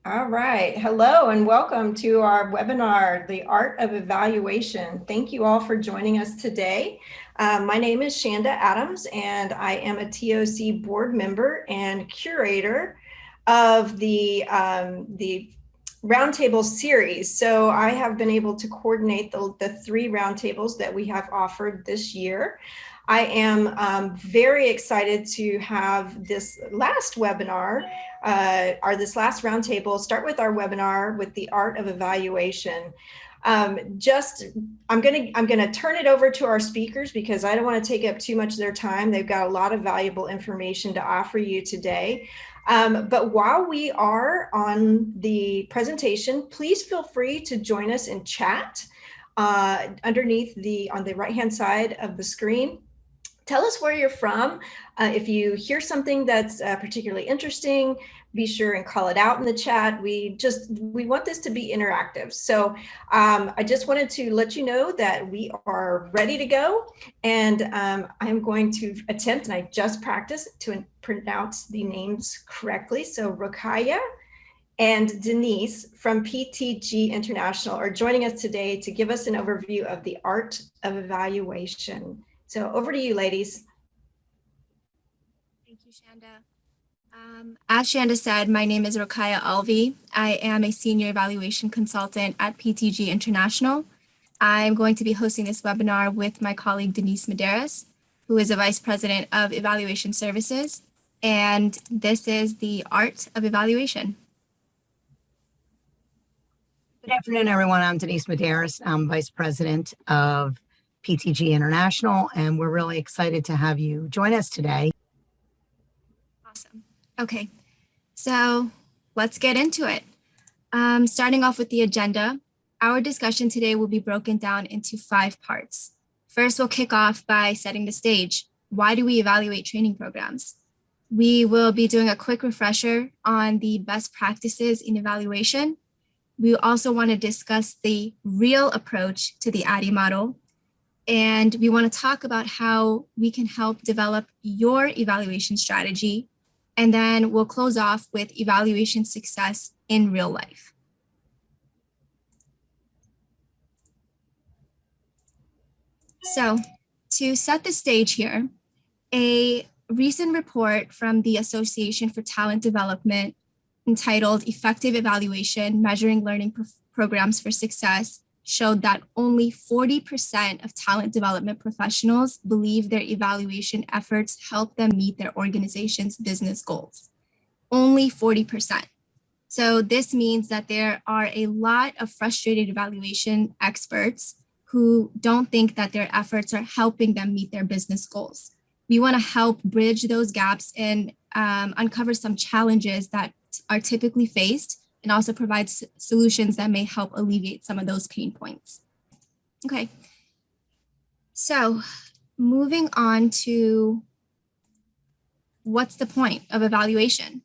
All right. Hello and welcome to our webinar, The Art of Evaluation. Thank you all for joining us today. My name is Shanda Adams, and I am a TOC board member and curator of the Roundtable series. So I have been able to coordinate the three roundtables that we have offered this year. I am very excited to have this last webinar this last roundtable start with our webinar with the art of evaluation. I'm gonna turn it over to our speakers because I don't want to take up too much of their time. They've got a lot of valuable information to offer you today. But while we are on the presentation, please feel free to join us in chat underneath on the right-hand side of the screen. Tell us where you're from. If you hear something that's particularly interesting, be sure and call it out in the chat. We want this to be interactive. So I just wanted to let you know that we are ready to go. And I'm going to attempt, and I just practiced to pronounce the names correctly. So Rokhaya and Denise from PTG International are joining us today to give us an overview of the art of evaluation. So over to you, ladies. Thank you, Shanda. As Shanda said, my name is Rokhaya Alvi. I am a senior evaluation consultant at PTG International. I'm going to be hosting this webinar with my colleague Denise Medeiros, who is a vice president of evaluation services. And this is the art of evaluation. Good afternoon, everyone. I'm Denise Medeiros. I'm vice president of PTG International, and we're really excited to have you join us today. Awesome. Okay, so let's get into it. Starting off with the agenda, our discussion today will be broken down into 5 parts. First, we'll kick off by setting the stage. Why do we evaluate training programs? We will be doing a quick refresher on the best practices in evaluation. We also want to discuss the real approach to the ADDIE model. And we want to talk about how we can help develop your evaluation strategy. And then we'll close off with evaluation success in real life. So to set the stage here, a recent report from the Association for Talent Development entitled Effective Evaluation, Measuring Learning Programs for Success showed that only 40% of talent development professionals believe their evaluation efforts help them meet their organization's business goals. Only 40%. So this means that there are a lot of frustrated evaluation experts who don't think that their efforts are helping them meet their business goals. We want to help bridge those gaps and uncover some challenges that are typically faced and also provide solutions that may help alleviate some of those pain points. Okay, so moving on to what's the point of evaluation?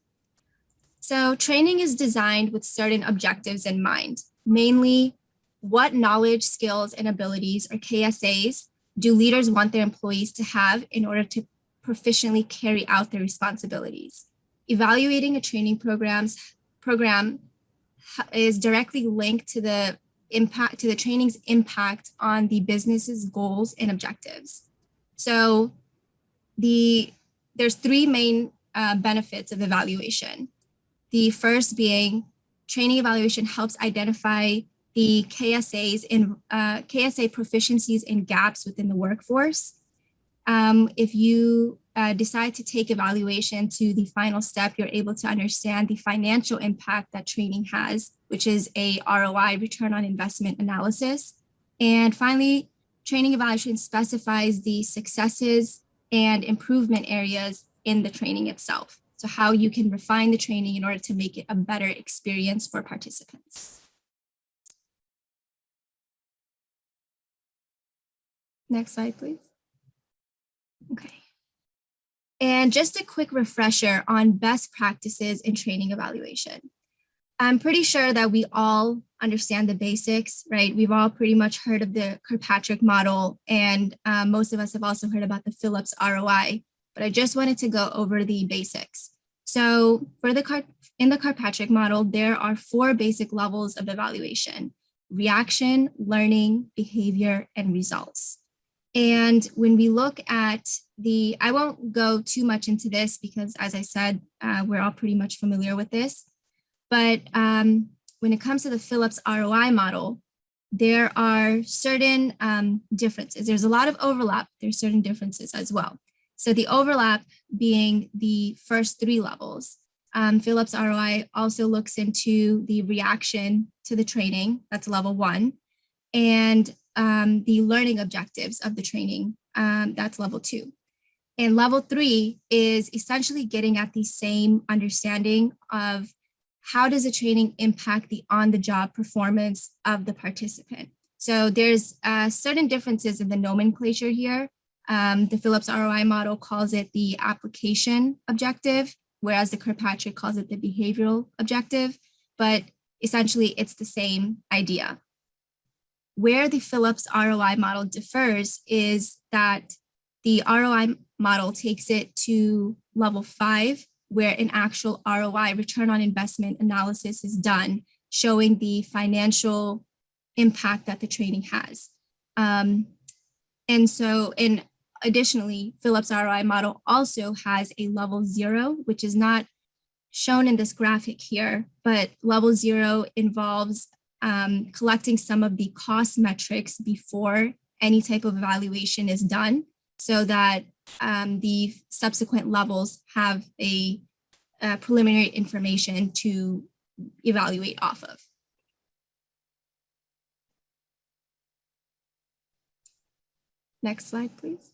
So training is designed with certain objectives in mind, mainly what knowledge, skills, and abilities, or KSAs, do leaders want their employees to have in order to proficiently carry out their responsibilities. Evaluating a training program is directly linked to the training's impact on the business's goals and objectives. So there's 3 main benefits of evaluation. The first being training evaluation helps identify the KSAs and KSA proficiencies and gaps within the workforce. If you decide to take evaluation to the final step, you're able to understand the financial impact that training has, which is a ROI, return on investment analysis. And finally, training evaluation specifies the successes and improvement areas in the training itself. So how you can refine the training in order to make it a better experience for participants. Next slide, please. Okay. And just a quick refresher on best practices in training evaluation. I'm pretty sure that we all understand the basics, right? We've all pretty much heard of the Kirkpatrick model, and most of us have also heard about the Phillips ROI, but I just wanted to go over the basics. So in the Kirkpatrick model, there are 4 basic levels of evaluation: reaction, learning, behavior, and results. And when we look at I won't go too much into this because, as I said, we're all pretty much familiar with this. But when it comes to the Phillips ROI model, there are certain differences. There's a lot of overlap. There's certain differences as well. So the overlap being the first 3 levels. Phillips ROI also looks into the reaction to the training, that's level 1, and the learning objectives of the training, that's level 2. And level 3 is essentially getting at the same understanding of how does the training impact the on-the-job performance of the participant. So there's certain differences in the nomenclature here. The Phillips ROI model calls it the application objective, whereas the Kirkpatrick calls it the behavioral objective, but essentially it's the same idea. Where the Phillips ROI model differs is that the ROI model takes it to level 5, where an actual ROI, return on investment analysis, is done, showing the financial impact that the training has. Additionally, Phillips ROI model also has a level 0, which is not shown in this graphic here, but level 0 involves collecting some of the cost metrics before any type of evaluation is done, so that the subsequent levels have a preliminary information to evaluate off of. Next slide, please.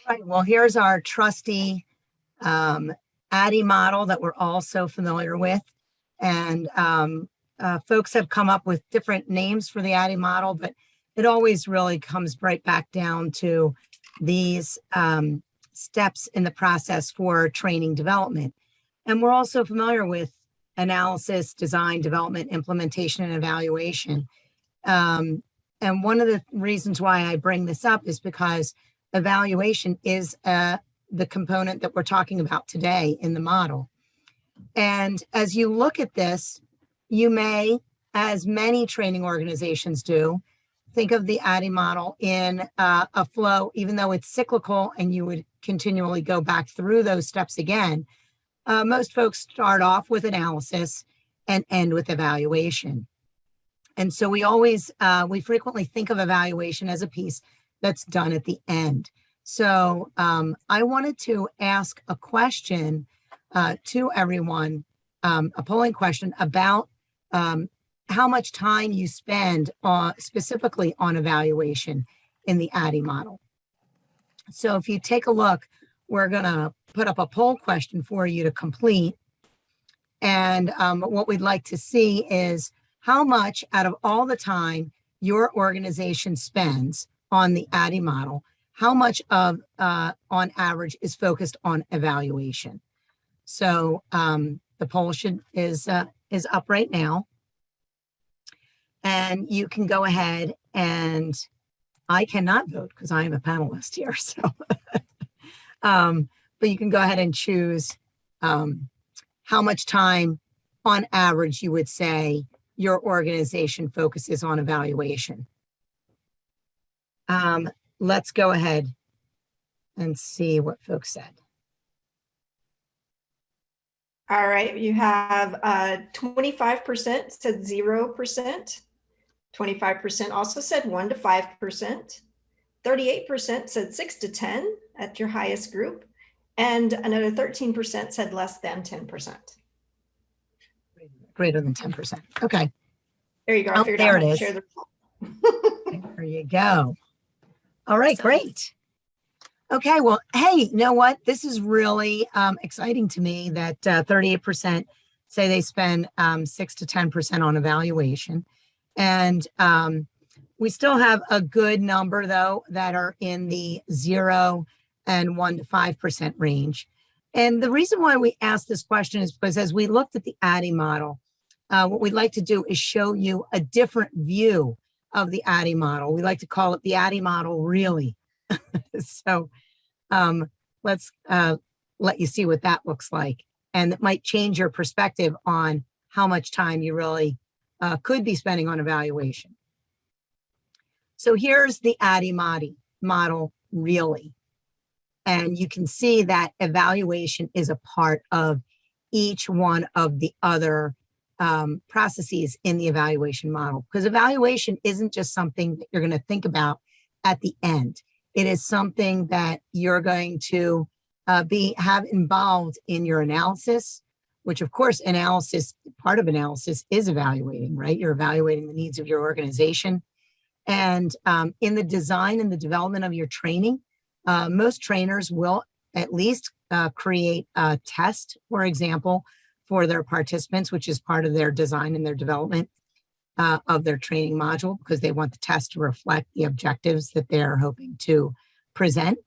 Right, well, here's our trusty ADDIE model that we're all so familiar with. And folks have come up with different names for the ADDIE model, but it always really comes right back down to these steps in the process for training development. And we're also familiar with analysis, design, development, implementation, and evaluation. And one of the reasons why I bring this up is because evaluation is the component that we're talking about today in the model. And as you look at this, you may, as many training organizations do, think of the ADDIE model in a flow, even though it's cyclical and you would continually go back through those steps again. Most folks start off with analysis and end with evaluation. And so we frequently think of evaluation as a piece that's done at the end. So I wanted to ask a question to everyone, a polling question about how much time you spend specifically on evaluation in the ADDIE model. So if you take a look, we're going to put up a poll question for you to complete. And what we'd like to see is how much out of all the time your organization spends on the ADDIE model, how much of, on average, is focused on evaluation. So the poll is up right now. And you can go ahead, and I cannot vote because I am a panelist here. So, but you can go ahead and choose how much time on average you would say your organization focuses on evaluation. Let's go ahead and see what folks said. All right, you have 25% said 0%. 25% also said 1 to 5%. 38% said 6 to 10 at your highest group. And another 13% said less than 10%. Greater than 10%. Okay. There you go. Oh, there it is. Share the result. There you go. All right, great. Okay, well, hey, you know what? This is really exciting to me that 38% say they spend 6 to 10% on evaluation. And we still have a good number, though, that are in the 0 and 1 to 5% range. And the reason why we asked this question is because as we looked at the ADDIE model, what we'd like to do is show you a different view of the ADDIE model. We like to call it the ADDIE model, really. So let's let you see what that looks like. And it might change your perspective on how much time you really could be spending on evaluation. So here's the ADDIE model, really. And you can see that evaluation is a part of each one of the other processes in the evaluation model, because evaluation isn't just something that you're going to think about at the end. It is something that you're going to have involved in your analysis, which of course part of analysis is evaluating, right? You're evaluating the needs of your organization. And in the design and the development of your training, most trainers will at least create a test, for example, for their participants, which is part of their design and their development of their training module, because they want the test to reflect the objectives that they're hoping to present.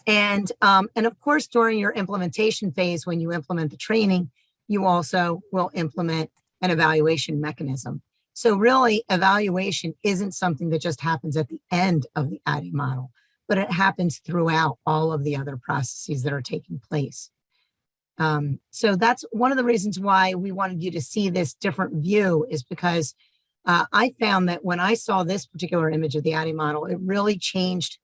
And of course, during your implementation phase, when you implement the training, you also will implement an evaluation mechanism. So really, evaluation isn't something that just happens at the end of the ADDIE model, but it happens throughout all of the other processes that are taking place. So that's one of the reasons why we wanted you to see this different view, is because I found that when I saw this particular image of the ADDIE model, it really changed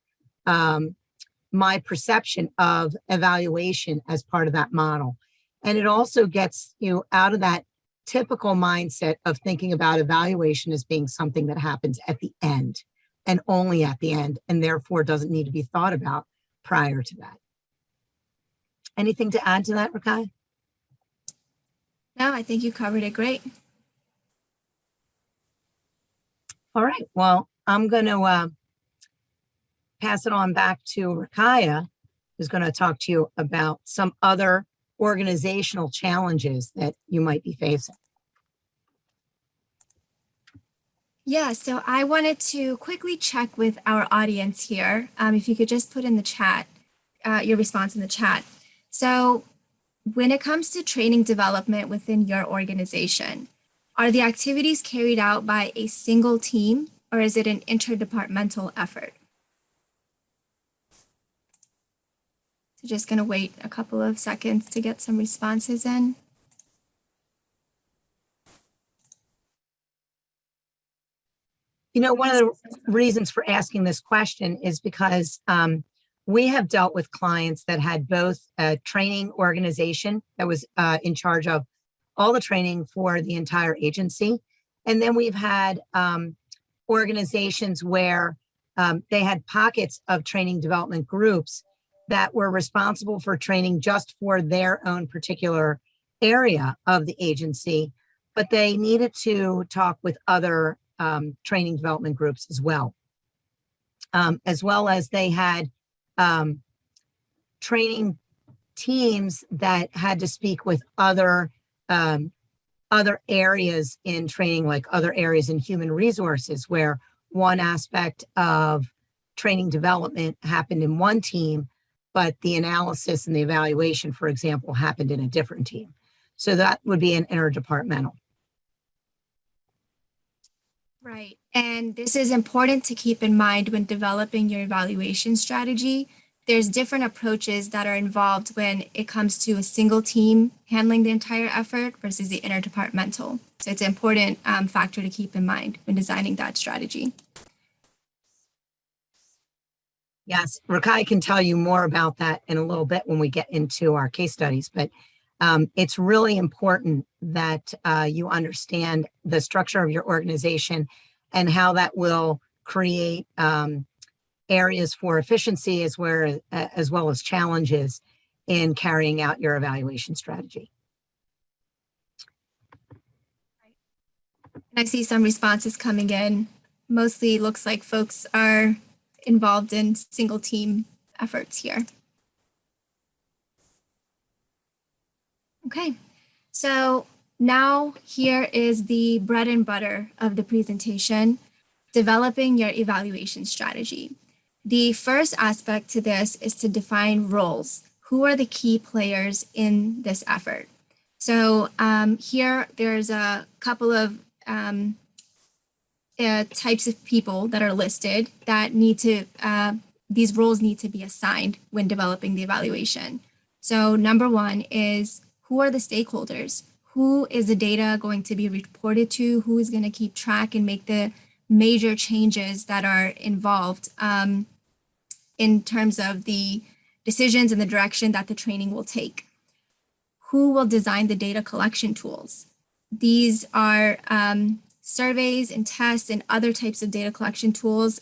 my perception of evaluation as part of that model. And it also gets you out of that typical mindset of thinking about evaluation as being something that happens at the end and only at the end, and therefore doesn't need to be thought about prior to that. Anything to add to that, Rakai? No, I think you covered it great. All right, well, I'm going to pass it on back to Rakaya, who's going to talk to you about some other organizational challenges that you might be facing. Yeah, so I wanted to quickly check with our audience here. If you could just put in the chat, your response in the chat. So when it comes to training development within your organization, are the activities carried out by a single team, or is it an interdepartmental effort? So just going to wait a couple of seconds to get some responses in. You know, one of the reasons for asking this question is because we have dealt with clients that had both a training organization that was in charge of all the training for the entire agency. And then we've had organizations where they had pockets of training development groups that were responsible for training just for their own particular area of the agency, but they needed to talk with other training development groups as well as they had training teams that had to speak with other areas in training, like other areas in human resources, where one aspect of training development happened in one team, but the analysis and the evaluation, for example, happened in a different team. So that would be an interdepartmental. Right. And this is important to keep in mind when developing your evaluation strategy. There's different approaches that are involved when it comes to a single team handling the entire effort versus the interdepartmental. So it's an important factor to keep in mind when designing that strategy. Yes, Rakai can tell you more about that in a little bit when we get into our case studies, but it's really important that you understand the structure of your organization and how that will create areas for efficiency as well as challenges in carrying out your evaluation strategy. I see some responses coming in. Mostly looks like folks are involved in single team efforts here. Okay, so now here is the bread and butter of the presentation, developing your evaluation strategy. The first aspect to this is to define roles. Who are the key players in this effort? So here there's a couple of types of people that are listed that need to these roles need to be assigned when developing the evaluation. So number one is, who are the stakeholders? Who is the data going to be reported to? Who is going to keep track and make the major changes that are involved in terms of the decisions and the direction that the training will take? Who will design the data collection tools? These are surveys and tests and other types of data collection tools.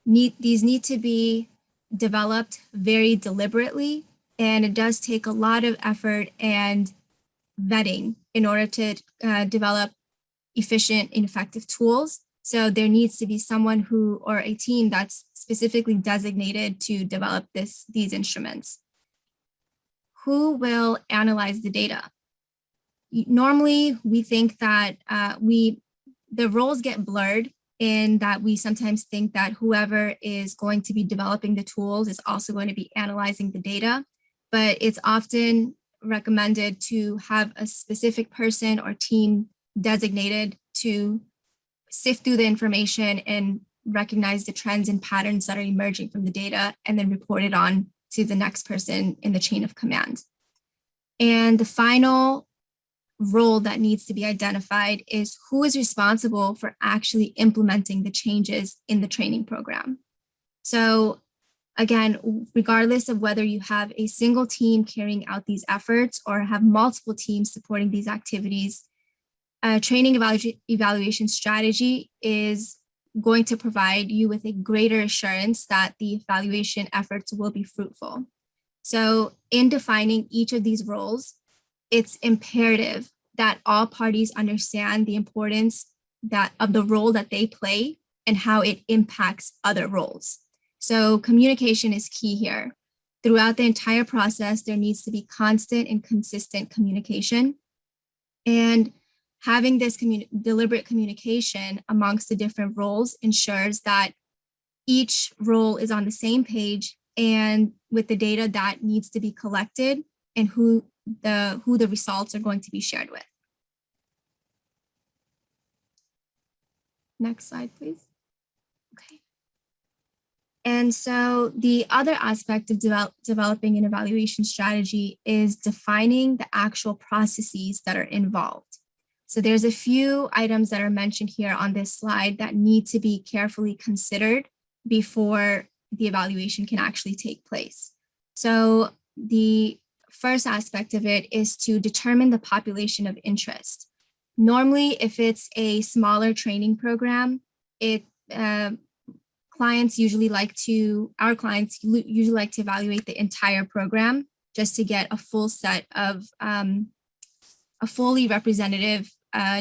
These need to be developed very deliberately, and it does take a lot of effort and vetting in order to develop efficient and effective tools. So there needs to be someone who, or a team that's specifically designated to develop these instruments. Who will analyze the data? Normally, we think that the roles get blurred in that we sometimes think that whoever is going to be developing the tools is also going to be analyzing the data, but it's often recommended to have a specific person or team designated to sift through the information and recognize the trends and patterns that are emerging from the data and then report it on to the next person in the chain of command. And the final role that needs to be identified is who is responsible for actually implementing the changes in the training program. So again, regardless of whether you have a single team carrying out these efforts or have multiple teams supporting these activities, a training evaluation strategy is going to provide you with a greater assurance that the evaluation efforts will be fruitful. So in defining each of these roles, it's imperative that all parties understand the importance of the role that they play and how it impacts other roles. So communication is key here. Throughout the entire process, there needs to be constant and consistent communication. And having this deliberate communication amongst the different roles ensures that each role is on the same page and with the data that needs to be collected and who the results are going to be shared with. Next slide, please. Okay. And so the other aspect of developing an evaluation strategy is defining the actual processes that are involved. So there's a few items that are mentioned here on this slide that need to be carefully considered before the evaluation can actually take place. So the first aspect of it is to determine the population of interest. Normally, if it's a smaller training program, our clients usually like to evaluate the entire program just to get a full set of a fully representative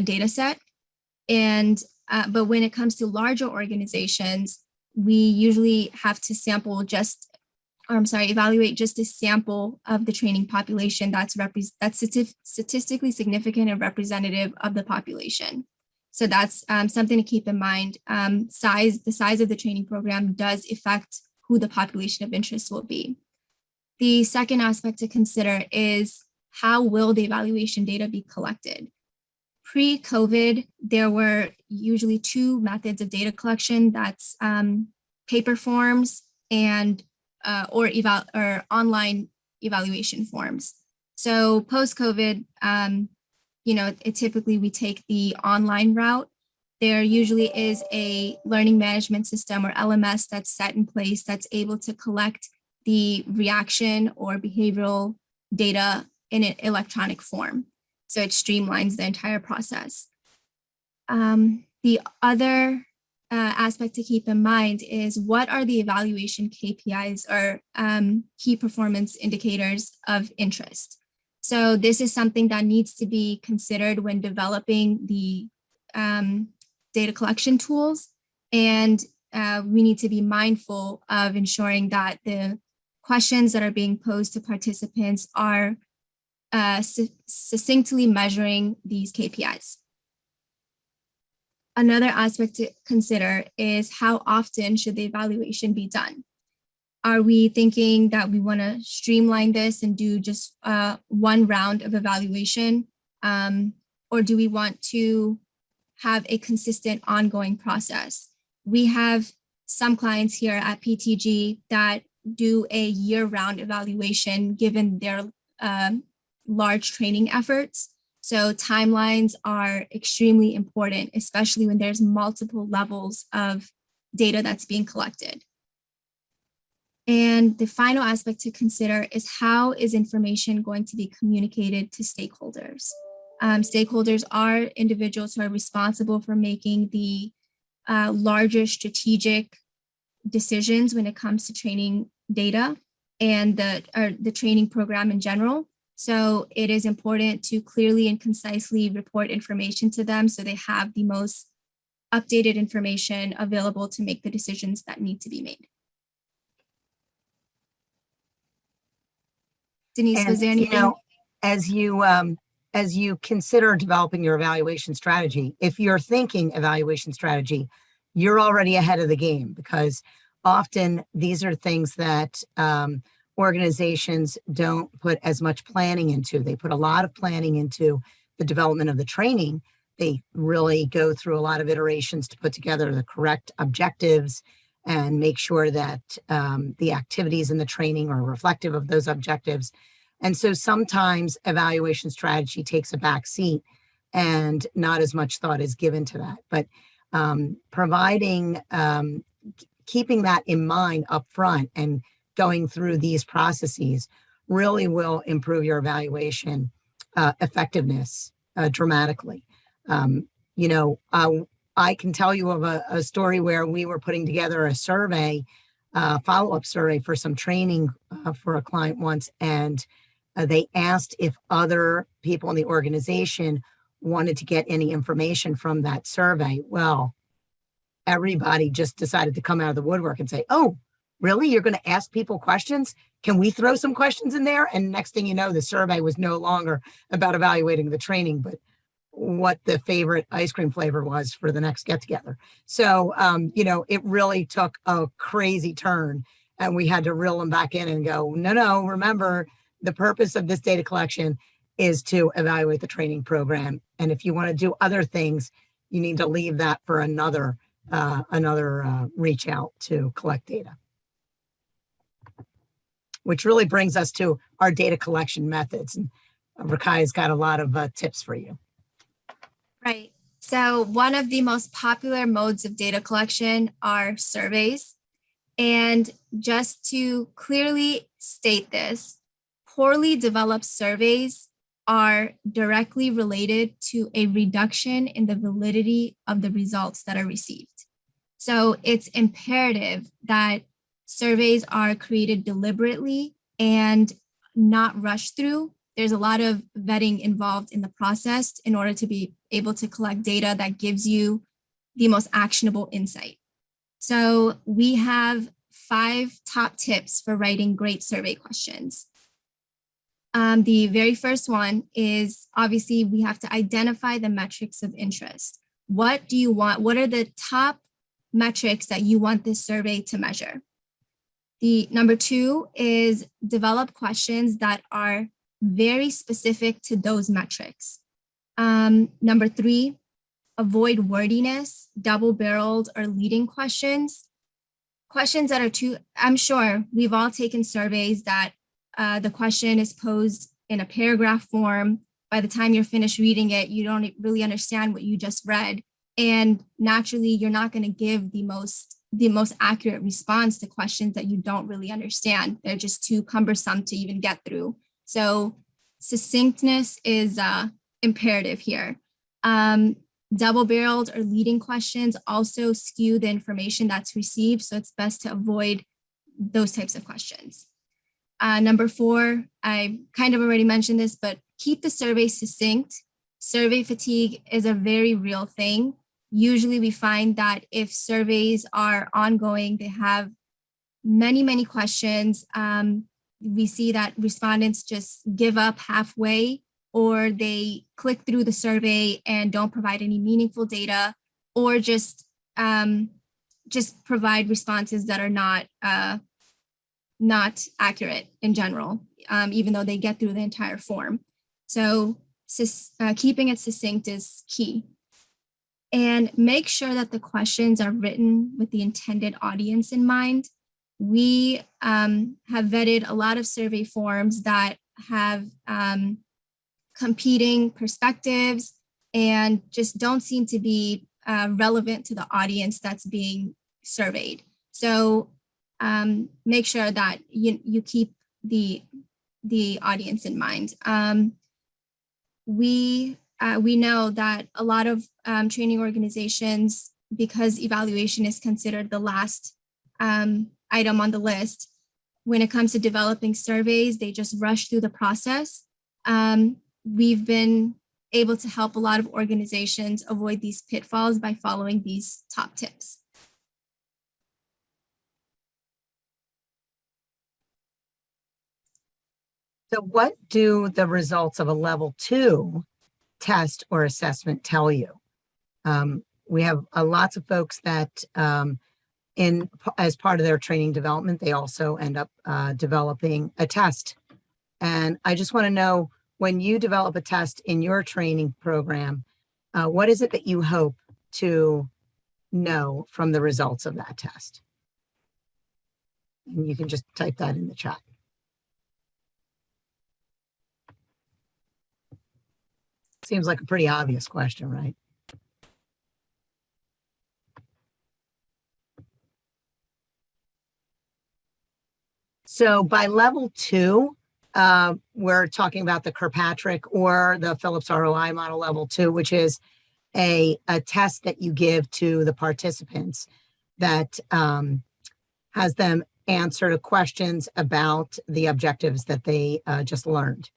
data set. And but when it comes to larger organizations, we usually have to evaluate just a sample of the training population that's statistically significant and representative of the population. So that's something to keep in mind. The size of the training program does affect who the population of interest will be. The second aspect to consider is how will the evaluation data be collected? Pre-COVID, there were usually two methods of data collection. That's paper forms and or online evaluation forms. So post-COVID, typically we take the online route. There usually is a learning management system or LMS that's set in place that's able to collect the reaction or behavioral data in an electronic form. So it streamlines the entire process. The other aspect to keep in mind is what are the evaluation KPIs or key performance indicators of interest. So this is something that needs to be considered when developing the data collection tools. And we need to be mindful of ensuring that the questions that are being posed to participants are succinctly measuring these KPIs. Another aspect to consider is how often should the evaluation be done? Are we thinking that we want to streamline this and do just one round of evaluation? Or do we want to have a consistent ongoing process? We have some clients here at PTG that do a year-round evaluation given their large training efforts. So timelines are extremely important, especially when there's multiple levels of data that's being collected. And the final aspect to consider is how is information going to be communicated to stakeholders? Stakeholders are individuals who are responsible for making the larger strategic decisions when it comes to training data and the training program in general. So it is important to clearly and concisely report information to them so they have the most updated information available to make the decisions that need to be made. Denise, was there anything? You know, as you consider developing your evaluation strategy, if you're thinking evaluation strategy, you're already ahead of the game, because often these are things that organizations don't put as much planning into. They put a lot of planning into the development of the training. They really go through a lot of iterations to put together the correct objectives and make sure that the activities in the training are reflective of those objectives. And so sometimes evaluation strategy takes a back seat and not as much thought is given to that. But keeping that in mind up front and going through these processes really will improve your evaluation effectiveness dramatically. I can tell you of a story where we were putting together a survey, follow-up survey for some training for a client once, and they asked if other people in the organization wanted to get any information from that survey. Well, everybody just decided to come out of the woodwork and say, "Oh, really? You're going to ask people questions? Can we throw some questions in there?" And next thing you know, the survey was no longer about evaluating the training, but what the favorite ice cream flavor was for the next get together. So, it really took a crazy turn, and we had to reel them back in and go, no, remember, the purpose of this data collection is to evaluate the training program. And if you want to do other things, you need to leave that for another reach out to collect data. Which really brings us to our data collection methods. And Rakai's got a lot of tips for you. Right. So one of the most popular modes of data collection are surveys. And just to clearly state this, poorly developed surveys are directly related to a reduction in the validity of the results that are received. So it's imperative that surveys are created deliberately and not rushed through. There's a lot of vetting involved in the process in order to be able to collect data that gives you the most actionable insight. So we have 5 top tips for writing great survey questions. The very first one is, obviously, we have to identify the metrics of interest. What do you want? What are the top metrics that you want this survey to measure? The number 2 is develop questions that are very specific to those metrics. Number 3, avoid wordiness, double-barreled or leading questions. Questions that are too, I'm sure we've all taken surveys that the question is posed in a paragraph form. By the time you're finished reading it, you don't really understand what you just read. And naturally, you're not going to give the most accurate response to questions that you don't really understand. They're just too cumbersome to even get through. So succinctness is imperative here. Double-barreled or leading questions also skew the information that's received, so it's best to avoid those types of questions. Number 4, I kind of already mentioned this, but keep the survey succinct. Survey fatigue is a very real thing. Usually we find that if surveys are ongoing, they have many, many questions. We see that respondents just give up halfway, or they click through the survey and don't provide any meaningful data, or just provide responses that are not accurate in general, even though they get through the entire form. So keeping it succinct is key. and make sure that the questions are written with the intended audience in mind. We have vetted a lot of survey forms that have competing perspectives and just don't seem to be relevant to the audience that's being surveyed. So make sure that you keep the audience in mind. We know that a lot of training organizations, because evaluation is considered the last item on the list, when it comes to developing surveys, they just rush through the process. We've been able to help a lot of organizations avoid these pitfalls by following these top tips. So what do the results of a level 2 test or assessment tell you? We have lots of folks that as part of their training development, they also end up developing a test. And I just want to know, when you develop a test in your training program, what is it that you hope to know from the results of that test? And you can just type that in the chat. Seems like a pretty obvious question, right? So by level 2, we're talking about the Kirkpatrick or the Phillips ROI model level 2, which is a test that you give to the participants that has them answer to questions about the objectives that they just learned.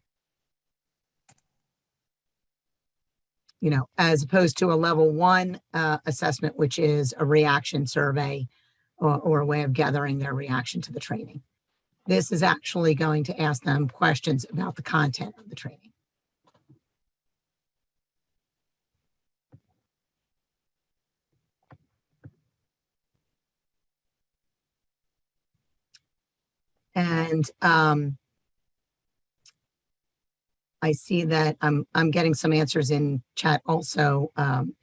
You know, as opposed to a level 1 assessment, which is a reaction survey or a way of gathering their reaction to the training. This is actually going to ask them questions about the content of the training. And I see that I'm getting some answers in chat also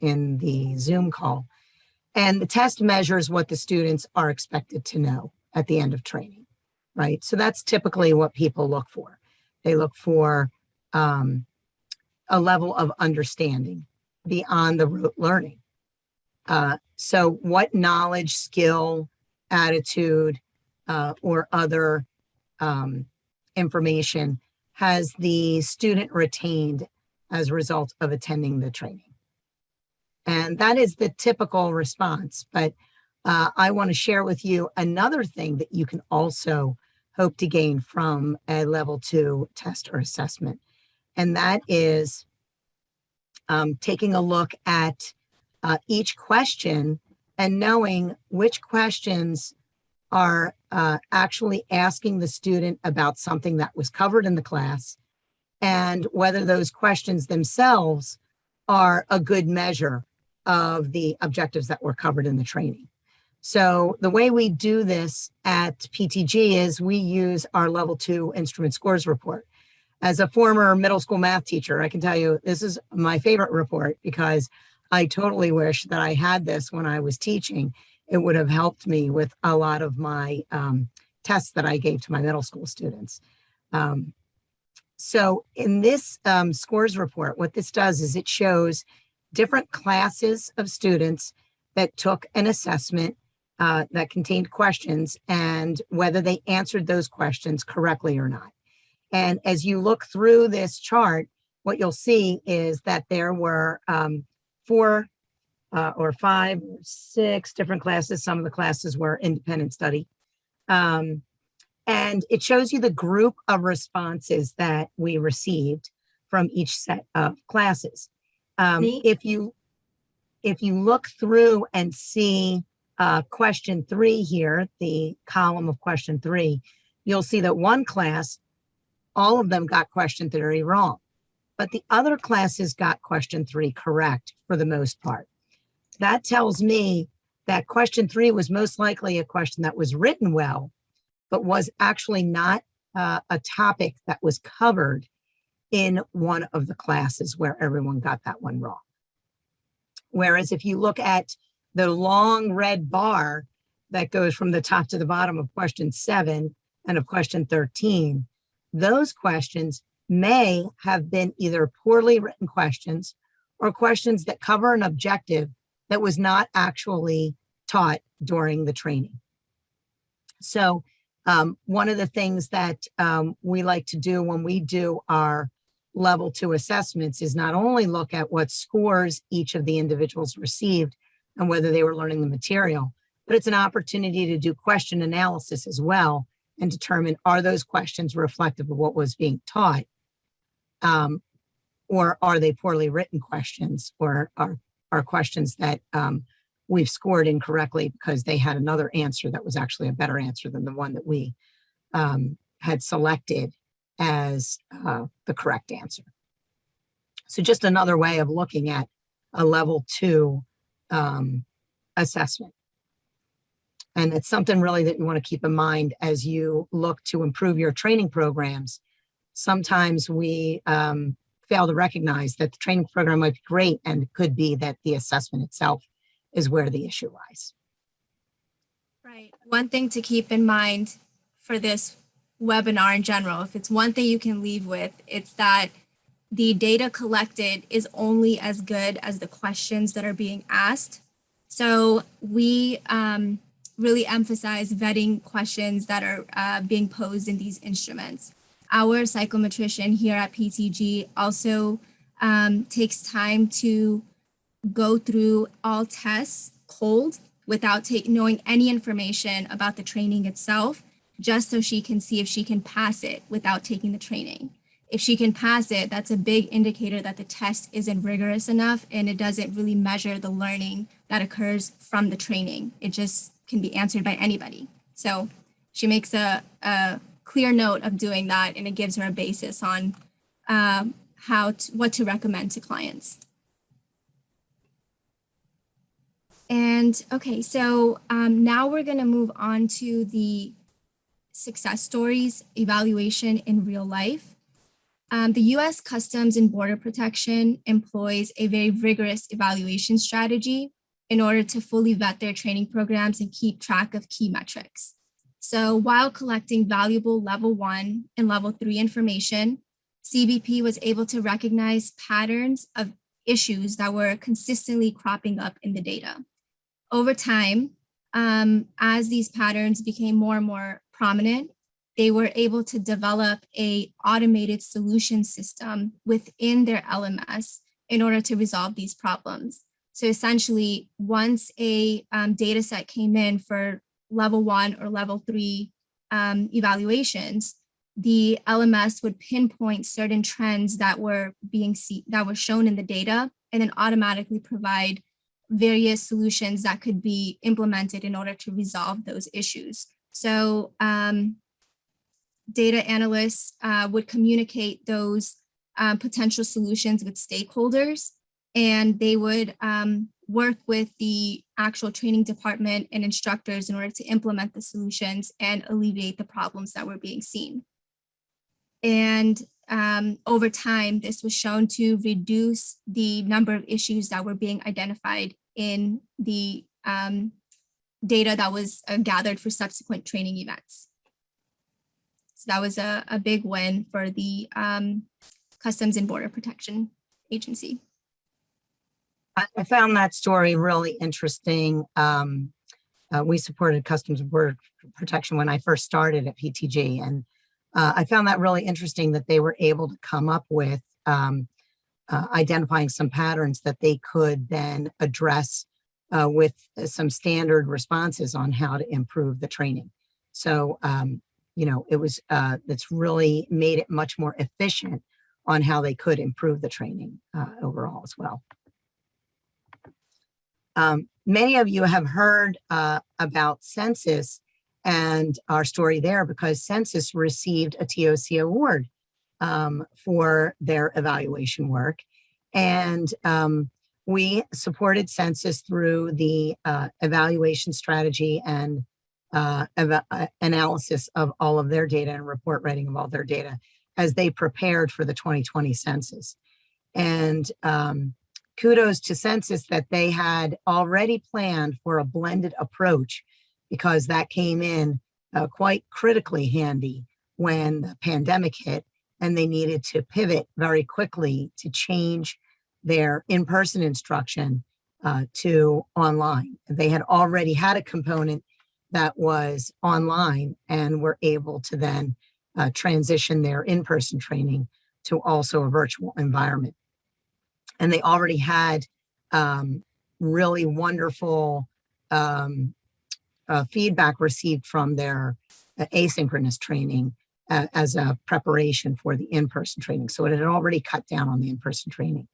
in the Zoom call. And the test measures what the students are expected to know at the end of training, right? So that's typically what people look for. They look for a level of understanding beyond the rote learning. So what knowledge, skill, attitude, or other information has the student retained as a result of attending the training? And that is the typical response. But I want to share with you another thing that you can also hope to gain from a level 2 test or assessment. And that is taking a look at each question and knowing which questions are actually asking the student about something that was covered in the class, and whether those questions themselves are a good measure of the objectives that were covered in the training. So the way we do this at PTG is we use our level 2 instrument scores report. As a former middle school math teacher, I can tell you this is my favorite report, because I totally wish that I had this when I was teaching. It would have helped me with a lot of my tests that I gave to my middle school students. So in this scores report, what this does is it shows different classes of students that took an assessment that contained questions and whether they answered those questions correctly or not. And as you look through this chart, what you'll see is that there were 4 or 5 or 6 different classes. Some of the classes were independent study. And it shows you the group of responses that we received from each set of classes. If you look through and see question 3 here, the column of question 3, you'll see that one class, all of them got question 3 wrong, but the other classes got question 3 correct for the most part. That tells me that question 3 was most likely a question that was written well, but was actually not a topic that was covered in one of the classes where everyone got that one wrong. Whereas if you look at the long red bar that goes from the top to the bottom of question 7 and of question 13, those questions may have been either poorly written questions or questions that cover an objective that was not actually taught during the training. So one of the things that we like to do when we do our level 2 assessments is not only look at what scores each of the individuals received and whether they were learning the material, but it's an opportunity to do question analysis as well and determine, are those questions reflective of what was being taught? Or are they poorly written questions, or are questions that we've scored incorrectly because they had another answer that was actually a better answer than the one that we had selected as the correct answer. So just another way of looking at a level 2 assessment. And it's something really that you want to keep in mind as you look to improve your training programs. Sometimes we fail to recognize that the training program might be great, and it could be that the assessment itself is where the issue lies. Right. One thing to keep in mind for this webinar in general, if it's one thing you can leave with, it's that the data collected is only as good as the questions that are being asked. So we really emphasize vetting questions that are being posed in these instruments. Our psychometrician here at PTG also takes time to go through all tests cold without knowing any information about the training itself, just so she can see if she can pass it without taking the training. If she can pass it, that's a big indicator that the test isn't rigorous enough and it doesn't really measure the learning that occurs from the training. It just can be answered by anybody. So she makes a clear note of doing that, and it gives her a basis on what to recommend to clients. And okay, so now we're going to move on to the success stories evaluation in real life. The U.S. Customs and Border Protection employs a very rigorous evaluation strategy in order to fully vet their training programs and keep track of key metrics. So while collecting valuable level 1 and level 3 information, CBP was able to recognize patterns of issues that were consistently cropping up in the data. Over time, as these patterns became more and more prominent, they were able to develop an automated solution system within their LMS in order to resolve these problems. So essentially, once a data set came in for level 1 or level 3 evaluations, the LMS would pinpoint certain trends that were shown in the data, and then automatically provide various solutions that could be implemented in order to resolve those issues. So data analysts would communicate those potential solutions with stakeholders, and they would work with the actual training department and instructors in order to implement the solutions and alleviate the problems that were being seen. And over time, this was shown to reduce the number of issues that were being identified in the data that was gathered for subsequent training events. So that was a big win for the Customs and Border Protection Agency. I found that story really interesting. We supported Customs and Border Protection when I first started at PTG, and I found that really interesting that they were able to come up with identifying some patterns that they could then address with some standard responses on how to improve the training. So, it's really made it much more efficient on how they could improve the training overall as well. Many of you have heard about Census and our story there, because Census received a TOC award for their evaluation work. And we supported Census through the evaluation strategy and analysis of all of their data and report writing of all their data as they prepared for the 2020 census. And kudos to Census that they had already planned for a blended approach, because that came in quite critically handy when the pandemic hit and they needed to pivot very quickly to change their in-person instruction to online. They had already had a component that was online and were able to then transition their in-person training to also a virtual environment. And they already had really wonderful feedback received from their asynchronous training as a preparation for the in-person training. So it had already cut down on the in-person training.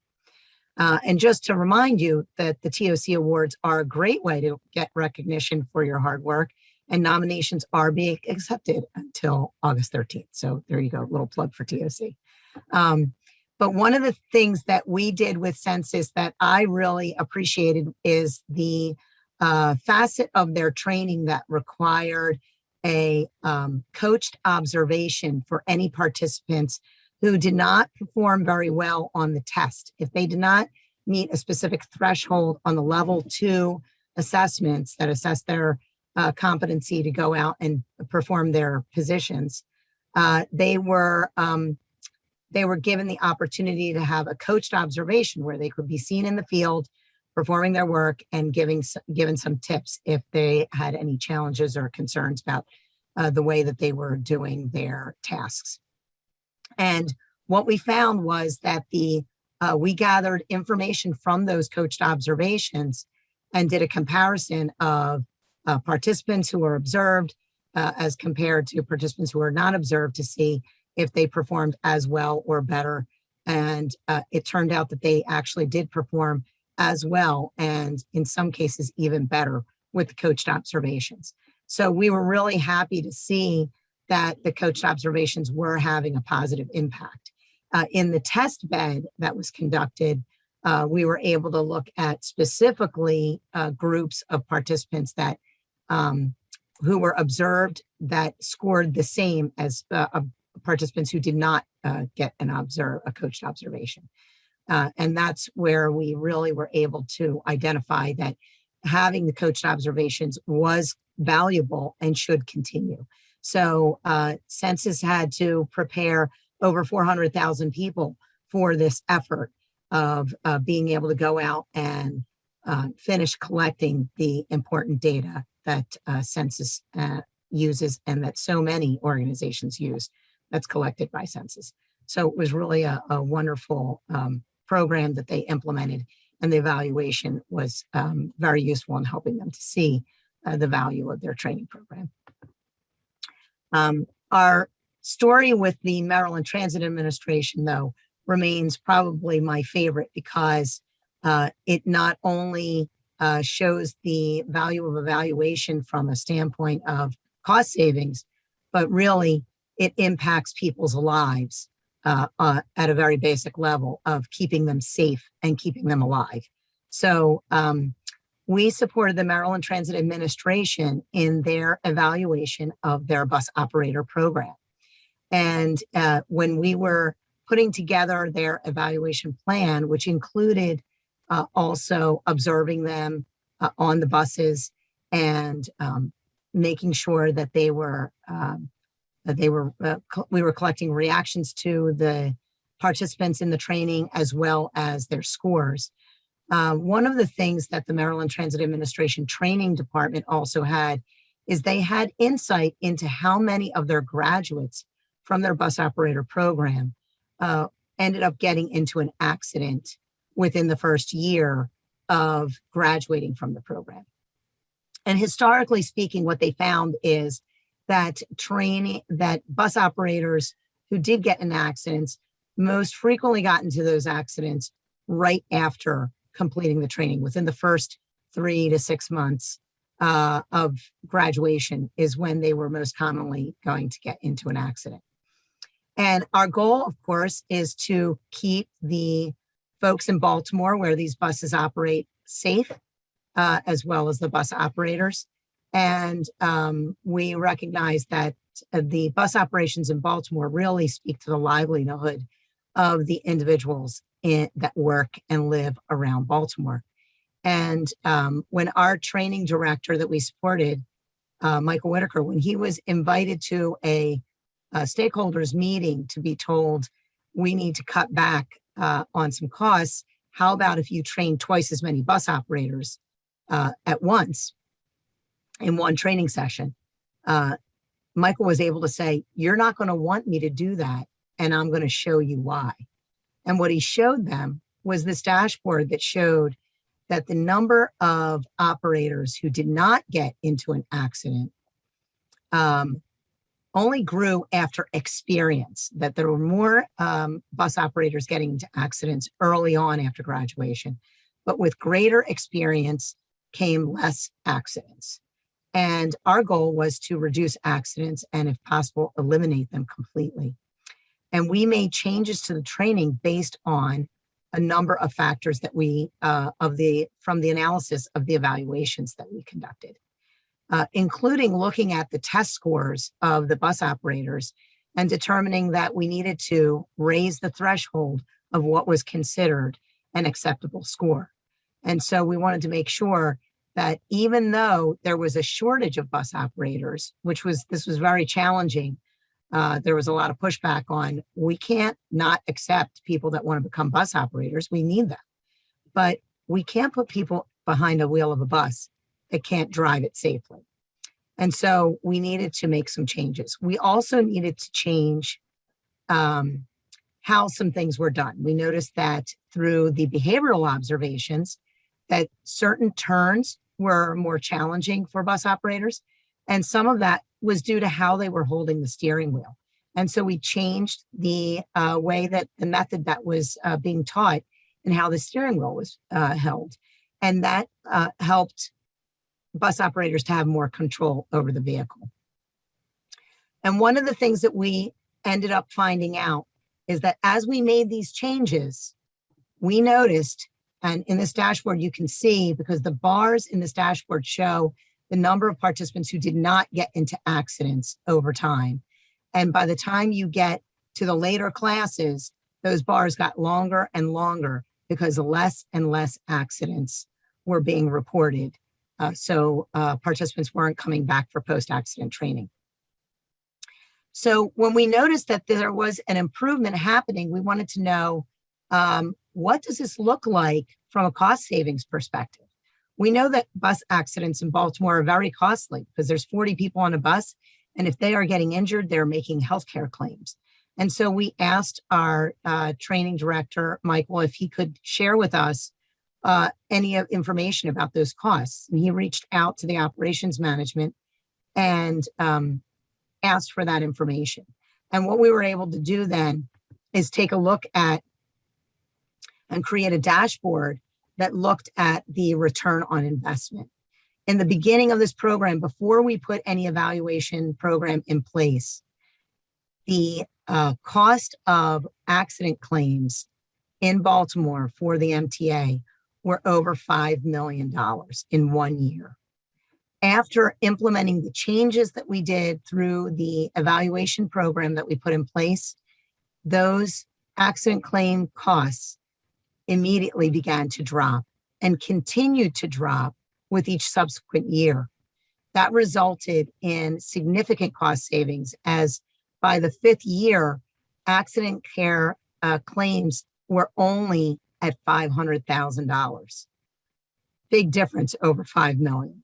And just to remind you that the TOC Awards are a great way to get recognition for your hard work, and nominations are being accepted until August 13th. So there you go, a little plug for TOC. But one of the things that we did with Census that I really appreciated is the facet of their training that required a coached observation for any participants who did not perform very well on the test. If they did not meet a specific threshold on the level 2 assessments that assess their competency to go out and perform their positions, they were given the opportunity to have a coached observation where they could be seen in the field performing their work and given some tips if they had any challenges or concerns about the way that they were doing their tasks. And what we found was that we gathered information from those coached observations and did a comparison of participants who were observed as compared to participants who were not observed to see if they performed as well or better. And it turned out that they actually did perform as well, and in some cases even better with the coached observations. So we were really happy to see that the coached observations were having a positive impact. In the test bed that was conducted, we were able to look at specifically groups of participants that who were observed that scored the same as participants who did not get a coached observation. And that's where we really were able to identify that having the coached observations was valuable and should continue. So Census had to prepare over 400,000 people for this effort of being able to go out and finish collecting the important data that Census uses and that so many organizations use that's collected by Census. So it was really a wonderful program that they implemented, and the evaluation was very useful in helping them to see the value of their training program. Our story with the Maryland Transit Administration, though, remains probably my favorite because it not only shows the value of evaluation from a standpoint of cost savings, but really it impacts people's lives at a very basic level of keeping them safe and keeping them alive. So we supported the Maryland Transit Administration in their evaluation of their bus operator program. And when we were putting together their evaluation plan, which included also observing them on the buses and making sure that we were collecting reactions to the participants in the training as well as their scores. One of the things that the Maryland Transit Administration Training Department also had is they had insight into how many of their graduates from their bus operator program ended up getting into an accident within the first year of graduating from the program. And historically speaking, what they found is that bus operators who did get in accidents most frequently got into those accidents right after completing the training. Within the first 3 to 6 months of graduation is when they were most commonly going to get into an accident. And our goal, of course, is to keep the folks in Baltimore where these buses operate safe, as well as the bus operators. And we recognize that the bus operations in Baltimore really speak to the livelihood of the individuals that work and live around Baltimore. And when our training director that we supported, Michael Whitaker, when he was invited to a stakeholders meeting to be told, we need to cut back on some costs, how about if you train twice as many bus operators at once in one training session? Michael was able to say, you're not going to want me to do that, and I'm going to show you why. And what he showed them was this dashboard that showed that the number of operators who did not get into an accident only grew after experience, that there were more bus operators getting into accidents early on after graduation, but with greater experience came less accidents. And our goal was to reduce accidents and, if possible, eliminate them completely. And we made changes to the training based on a number of factors that we, from the analysis of the evaluations that we conducted, including looking at the test scores of the bus operators and determining that we needed to raise the threshold of what was considered an acceptable score. And so we wanted to make sure that even though there was a shortage of bus operators, this was very challenging, there was a lot of pushback on, we can't not accept people that want to become bus operators. We need them. But we can't put people behind a wheel of a bus that can't drive it safely. And so we needed to make some changes. We also needed to change how some things were done. We noticed that through the behavioral observations that certain turns were more challenging for bus operators. And some of that was due to how they were holding the steering wheel. And so we changed the way that the method that was being taught and how the steering wheel was held. And that helped bus operators to have more control over the vehicle. And one of the things that we ended up finding out is that as we made these changes, we noticed, and in this dashboard you can see, because the bars in this dashboard show the number of participants who did not get into accidents over time. And by the time you get to the later classes, those bars got longer and longer because less and less accidents were being reported. So participants weren't coming back for post-accident training. So when we noticed that there was an improvement happening, we wanted to know, what does this look like from a cost savings perspective? We know that bus accidents in Baltimore are very costly because there's 40 people on a bus, and if they are getting injured, they're making healthcare claims. And so we asked our training director, Michael, if he could share with us any information about those costs. And he reached out to the operations management and asked for that information. And what we were able to do then is take a look at and create a dashboard that looked at the return on investment. In the beginning of this program, before we put any evaluation program in place, the cost of accident claims in Baltimore for the MTA were over $5 million in 1 year. After implementing the changes that we did through the evaluation program that we put in place, those accident claim costs immediately began to drop and continued to drop with each subsequent year. That resulted in significant cost savings, as by the 5th year, accident care claims were only at $500,000. Big difference over $5 million.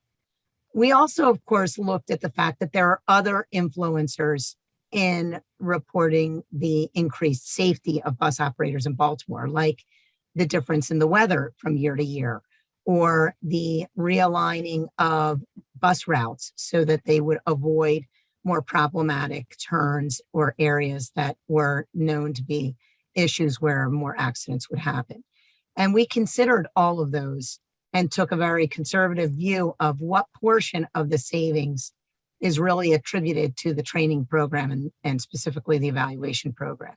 We also, of course, looked at the fact that there are other influencers in reporting the increased safety of bus operators in Baltimore, like the difference in the weather from year to year, or the realigning of bus routes so that they would avoid more problematic turns or areas that were known to be issues where more accidents would happen. And we considered all of those and took a very conservative view of what portion of the savings is really attributed to the training program and specifically the evaluation program.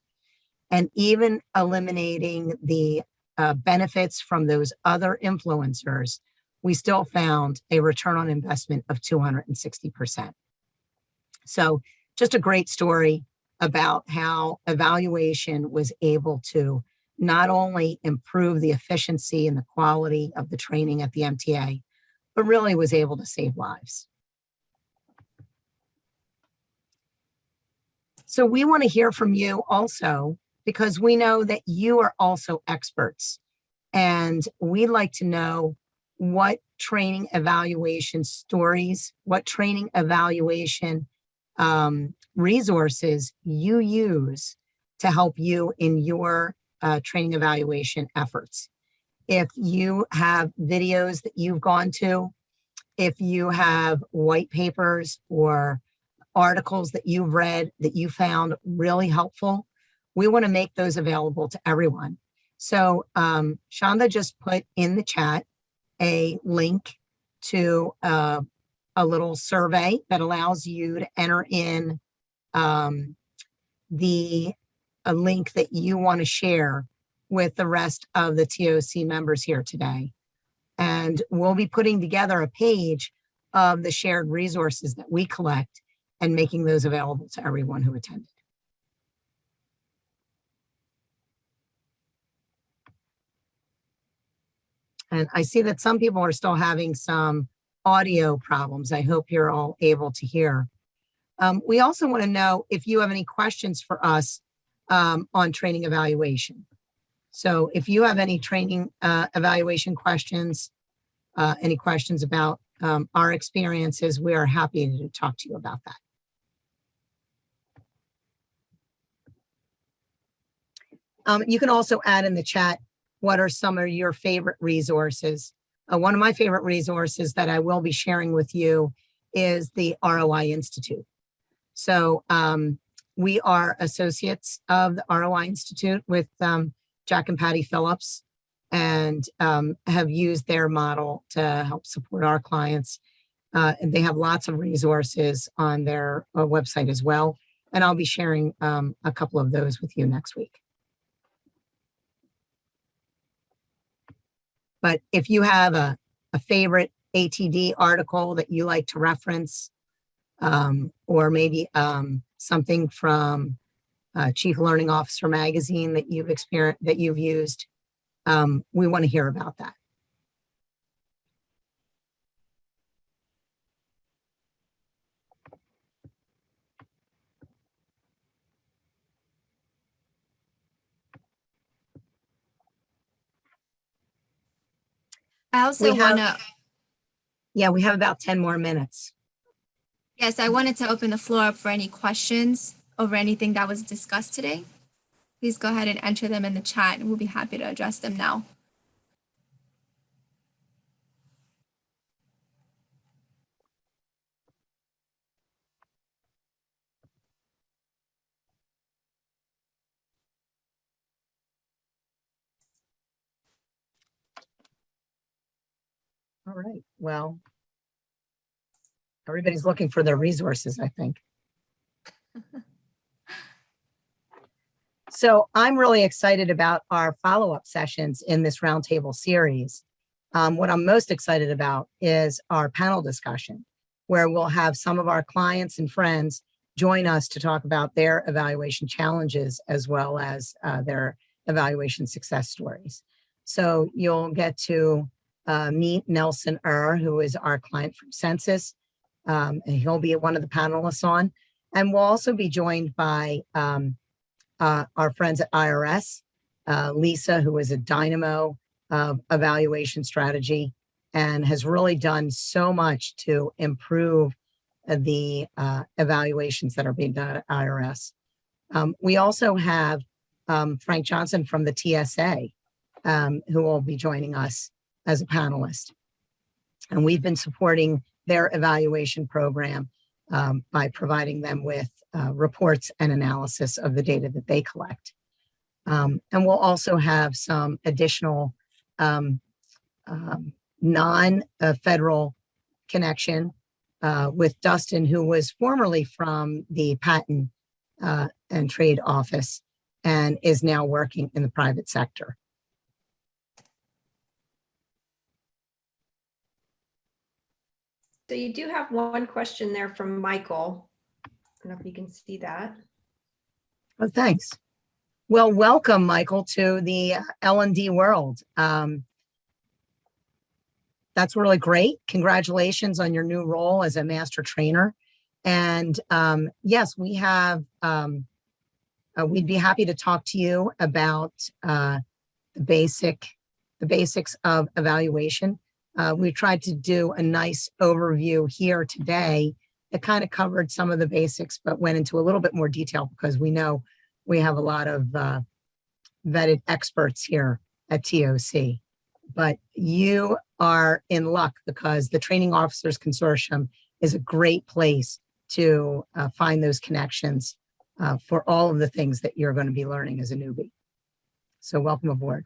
And even eliminating the benefits from those other influencers, we still found a return on investment of 260%. So just a great story. about how evaluation was able to not only improve the efficiency and the quality of the training at the MTA, but really was able to save lives. So we want to hear from you also, because we know that you are also experts. And we'd like to know what training evaluation stories, what training evaluation resources you use to help you in your training evaluation efforts. If you have videos that you've gone to, if you have white papers or articles that you've read that you found really helpful, we want to make those available to everyone. So Shonda just put in the chat a link to a little survey that allows you to enter in a link that you want to share with the rest of the TOC members here today. And we'll be putting together a page of the shared resources that we collect and making those available to everyone who attended. And I see that some people are still having some audio problems. I hope you're all able to hear. We also want to know if you have any questions for us on training evaluation. So if you have any training evaluation questions, any questions about our experiences, we are happy to talk to you about that. You can also add in the chat, what are some of your favorite resources? One of my favorite resources that I will be sharing with you is the ROI Institute. So we are associates of the ROI Institute with Jack and Patty Phillips, and have used their model to help support our clients. And they have lots of resources on their website as well. And I'll be sharing a couple of those with you next week. But if you have a favorite ATD article that you like to reference, or maybe something from Chief Learning Officer magazine that you've experienced, that you've used, we want to hear about that. I also want to. Yeah, we have about 10 more minutes. Yes, I wanted to open the floor up for any questions over anything that was discussed today. Please go ahead and enter them in the chat, and we'll be happy to address them now. All right, well, everybody's looking for their resources, I think. So I'm really excited about our follow-up sessions in this roundtable series. What I'm most excited about is our panel discussion, where we'll have some of our clients and friends join us to talk about their evaluation challenges as well as their evaluation success stories. So you'll get to meet Nelson who is our client from Census, and he'll be one of the panelists on. And we'll also be joined by our friends at IRS, Lisa, who is a dynamo of evaluation strategy and has really done so much to improve the evaluations that are being done at IRS. We also have Frank Johnson from the TSA, who will be joining us as a panelist. And we've been supporting their evaluation program by providing them with reports and analysis of the data that they collect. And we'll also have some additional non-federal connection with Dustin, who was formerly from the Patent and Trade Office and is now working in the private sector. So you do have one question there from Michael. I don't know if you can see that. Oh, thanks. Well, welcome, Michael, to the L&D world. That's really great. Congratulations on your new role as a master trainer. And yes, we have, we'd be happy to talk to you about the basics of evaluation. We tried to do a nice overview here today that kind of covered some of the basics, but went into a little bit more detail because we know we have a lot of vetted experts here at TOC. But you are in luck because the Training Officers Consortium is a great place to find those connections for all of the things that you're going to be learning as a newbie. So welcome aboard.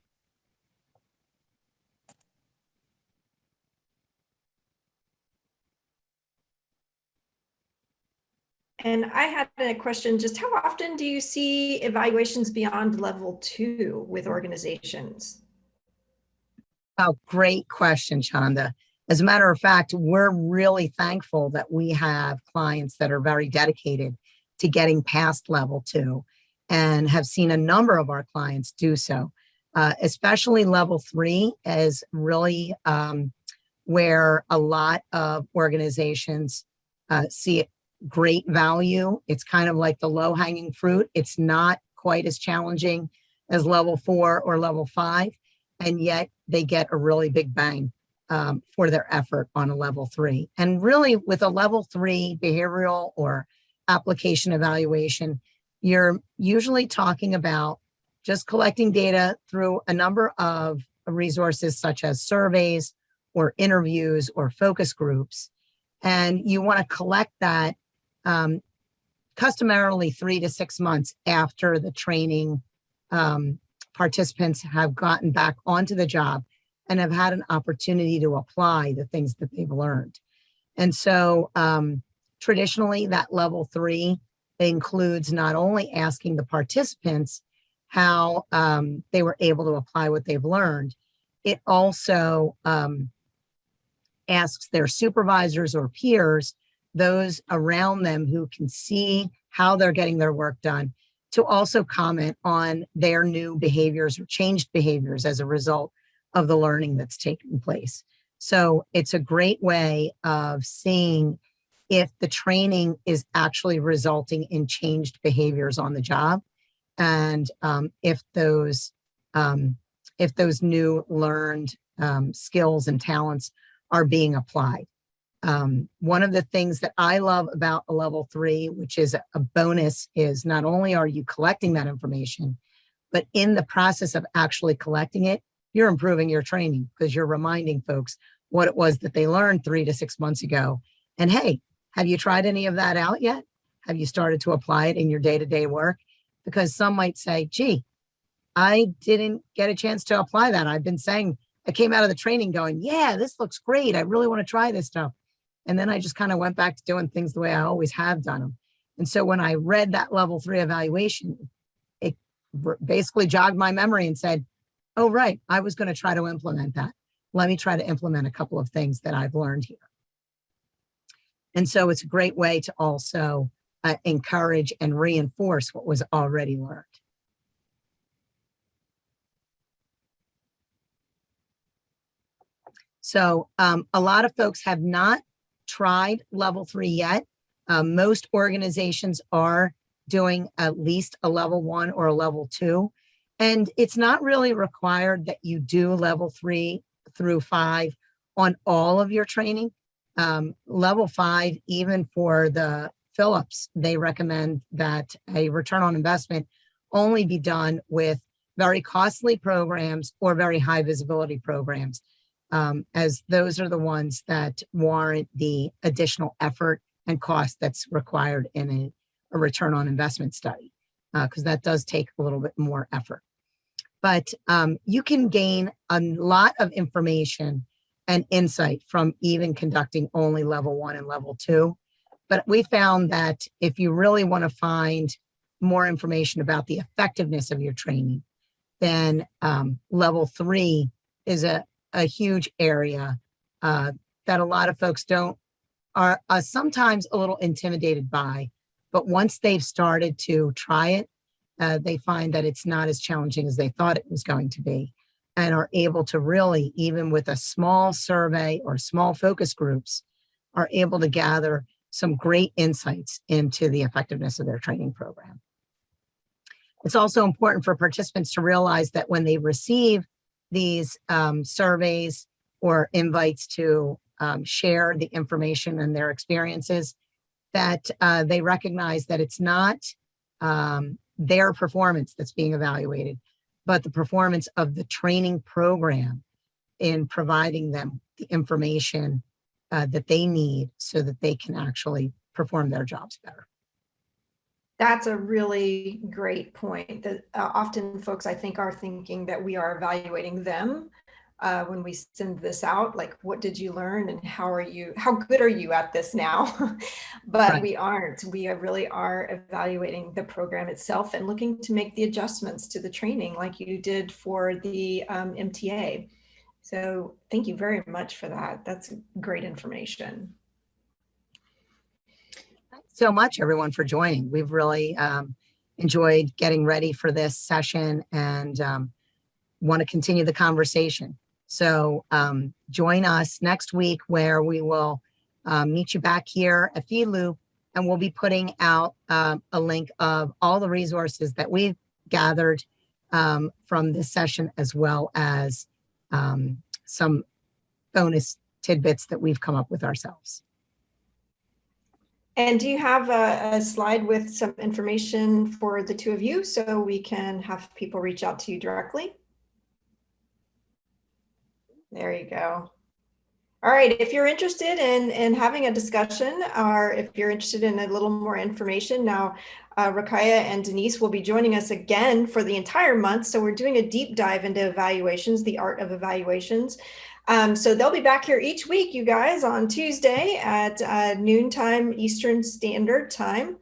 And I had a question, just how often do you see evaluations beyond level 2 with organizations? Oh, great question, Chanda. As a matter of fact, we're really thankful that we have clients that are very dedicated to getting past level 2 and have seen a number of our clients do so. Especially level 3 is really where a lot of organizations see great value. It's kind of like the low-hanging fruit. It's not quite as challenging as level 4 or level 5, and yet they get a really big bang for their effort on a level 3. And really with a level 3 behavioral or application evaluation, you're usually talking about just collecting data through a number of resources such as surveys or interviews or focus groups. And you want to collect that customarily 3 to 6 months after the training participants have gotten back onto the job and have had an opportunity to apply the things that they've learned. And so traditionally that level 3 includes not only asking the participants how they were able to apply what they've learned, it also asks their supervisors or peers, those around them who can see how they're getting their work done, to also comment on their new behaviors or changed behaviors as a result of the learning that's taking place. So it's a great way of seeing if the training is actually resulting in changed behaviors on the job, and if those new learned skills and talents are being applied. One of the things that I love about a level 3, which is a bonus, is not only are you collecting that information, but in the process of actually collecting it, you're improving your training because you're reminding folks what it was that they learned 3 to 6 months ago. And hey, have you tried any of that out yet? Have you started to apply it in your day-to-day work? Because some might say, gee, I didn't get a chance to apply that. I've been saying, I came out of the training going, yeah, this looks great. I really want to try this stuff. And then I just kind of went back to doing things the way I always have done them. And so when I read that level 3 evaluation, it basically jogged my memory and said, oh, right, I was going to try to implement that. Let me try to implement a couple of things that I've learned here. And so it's a great way to also encourage and reinforce what was already learned. So a lot of folks have not tried level 3 yet. Most organizations are doing at least a level 1 or a level 2. And it's not really required that you do level 3 through 5 on all of your training. Level 5, even for the Phillips, they recommend that a return on investment only be done with very costly programs or very high visibility programs, as those are the ones that warrant the additional effort and cost that's required in a return on investment study, because that does take a little bit more effort. But you can gain a lot of information and insight from even conducting only level 1 and level 2. But we found that if you really want to find more information about the effectiveness of your training, then level 3 is a huge area that a lot of folks are sometimes a little intimidated by. But once they've started to try it, they find that it's not as challenging as they thought it was going to be, and are able to really, even with a small survey or small focus groups, are able to gather some great insights into the effectiveness of their training program. It's also important for participants to realize that when they receive these surveys or invites to share the information and their experiences, that they recognize that it's not their performance that's being evaluated, but the performance of the training program in providing them the information that they need so that they can actually perform their jobs better. That's a really great point. That often folks, I think, are thinking that we are evaluating them when we send this out. Like, what did you learn, and how good are you at this now? But Right. we aren't. We really are evaluating the program itself and looking to make the adjustments to the training, like you did for the MTA. So thank you very much for that. That's great information. Thanks so much, everyone, for joining. We've really enjoyed getting ready for this session and want to continue the conversation. So join us next week, where we will meet you back here at Feed Loop, and we'll be putting out a link of all the resources that we've gathered from this session, as well as some bonus tidbits that we've come up with ourselves. And do you have a slide with some information for the two of you so we can have people reach out to you directly? There you go. All right, if you're interested in having a discussion, or if you're interested in a little more information, now Rakaya and Denise will be joining us again for the entire month. So we're doing a deep dive into evaluations, the art of evaluations. So they'll be back here each week, you guys, on Tuesday at noontime Eastern Standard Time.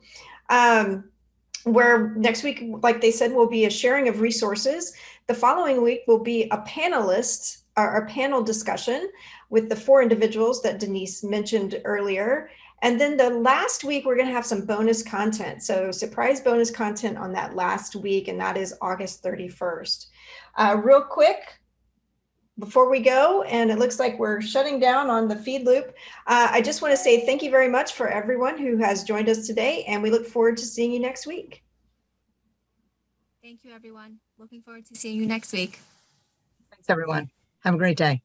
Where next week, like they said, will be a sharing of resources. The following week will be a panelist or a panel discussion with the 4 individuals that Denise mentioned earlier. And then the last week, we're going to have some bonus content. So surprise bonus content on that last week, and that is August 31st. Real quick, before we go, and it looks like we're shutting down on the Feed Loop, I just want to say thank you very much for everyone who has joined us today, and we look forward to seeing you next week. Thank you, everyone. Looking forward to seeing you next week. Thanks, everyone. Have a great day.